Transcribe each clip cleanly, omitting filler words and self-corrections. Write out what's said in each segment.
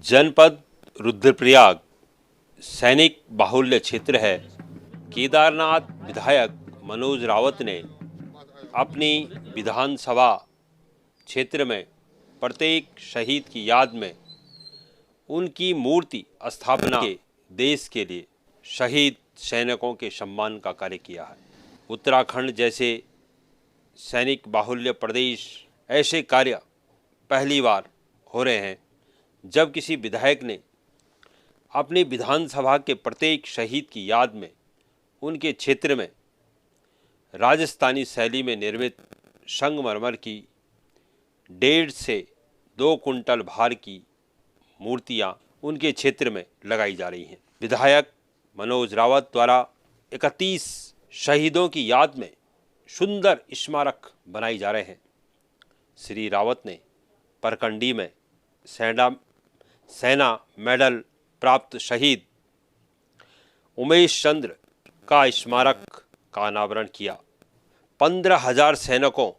जनपद रुद्रप्रयाग सैनिक बाहुल्य क्षेत्र है। केदारनाथ विधायक मनोज रावत ने अपनी विधानसभा क्षेत्र में प्रत्येक शहीद की याद में उनकी मूर्ति स्थापना के देश के लिए शहीद सैनिकों के सम्मान का कार्य किया है। उत्तराखंड जैसे सैनिक बाहुल्य प्रदेश ऐसे कार्य पहली बार हो रहे हैं जब किसी विधायक ने अपनी विधानसभा के प्रत्येक शहीद की याद में उनके क्षेत्र में राजस्थानी शैली में निर्मित संगमरमर की 1.5 से 2 कुंटल भार की मूर्तियां उनके क्षेत्र में लगाई जा रही हैं। विधायक मनोज रावत द्वारा 31 शहीदों की याद में सुंदर स्मारक बनाए जा रहे हैं। श्री रावत ने परकंडी में सेना मेडल प्राप्त शहीद उमेश चंद्र का स्मारक का अनावरण किया। 15,000 सैनिकों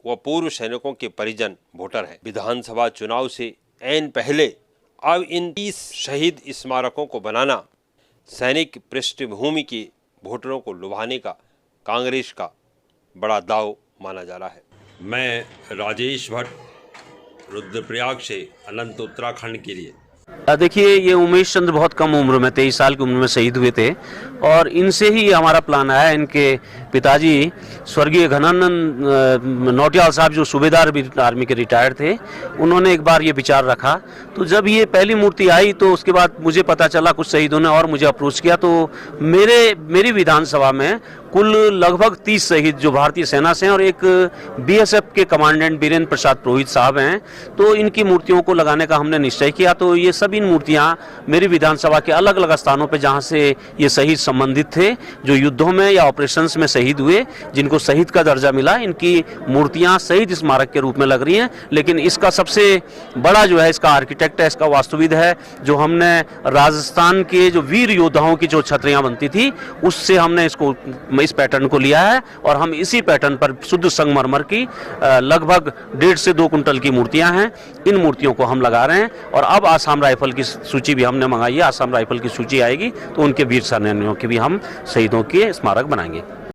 व पूर्व सैनिकों के परिजन वोटर हैं। विधानसभा चुनाव से ऐन पहले अब इन 30 शहीद स्मारकों को बनाना सैनिक पृष्ठभूमि के वोटरों को लुभाने का कांग्रेस का बड़ा दाव माना जा रहा है। मैं राजेश भट्ट रुद्रप्रयाग से अनंत उत्तराखंड के लिए। देखिए, ये उमेश चंद्र बहुत कम उम्र में 23 साल की उम्र में शहीद हुए थे और इनसे ही हमारा प्लान आया। इनके पिताजी स्वर्गीय घनानंद नौटियाल साहब जो सूबेदार भी आर्मी के रिटायर्ड थे, उन्होंने एक बार ये विचार रखा। तो जब ये पहली मूर्ति आई तो उसके बाद मुझे पता चला कुछ शहीदों ने और मुझे अप्रोच किया। तो मेरी विधानसभा में कुल लगभग 30 शहीद जो भारतीय सेना से हैं और एक बीएसएफ के कमांडेंट वीरेंद्र प्रसाद पुरोहित साहब हैं, तो इनकी मूर्तियों को लगाने का हमने निश्चय किया। तो ये सभी मूर्तियां मेरी विधानसभा के अलग अलग स्थानों पे जहां से ये शहीद संबंधित थे, जो युद्धों में या ऑपरेशंस में शहीद हुए, जिनको शहीद का दर्जा मिला, इनकी मूर्तियां शहीद स्मारक के रूप में लग रही हैं। लेकिन इसका सबसे बड़ा जो है इसका आर्किटेक्ट है, इसका वास्तुविद है, जो हमने राजस्थान के जो वीर योद्धाओं की जो छतरियां बनती थी उससे हमने इस पैटर्न को लिया है और हम इसी पैटर्न पर शुद्ध संगमरमर की लगभग 1.5 से 2 कुंटल की मूर्तियां हैं। इन मूर्तियों को हम लगा रहे हैं और अब आसाम राइफल की सूची भी हमने मंगाई है। आसाम राइफल की सूची आएगी तो उनके वीर सेनानियों के भी हम शहीदों के स्मारक बनाएंगे।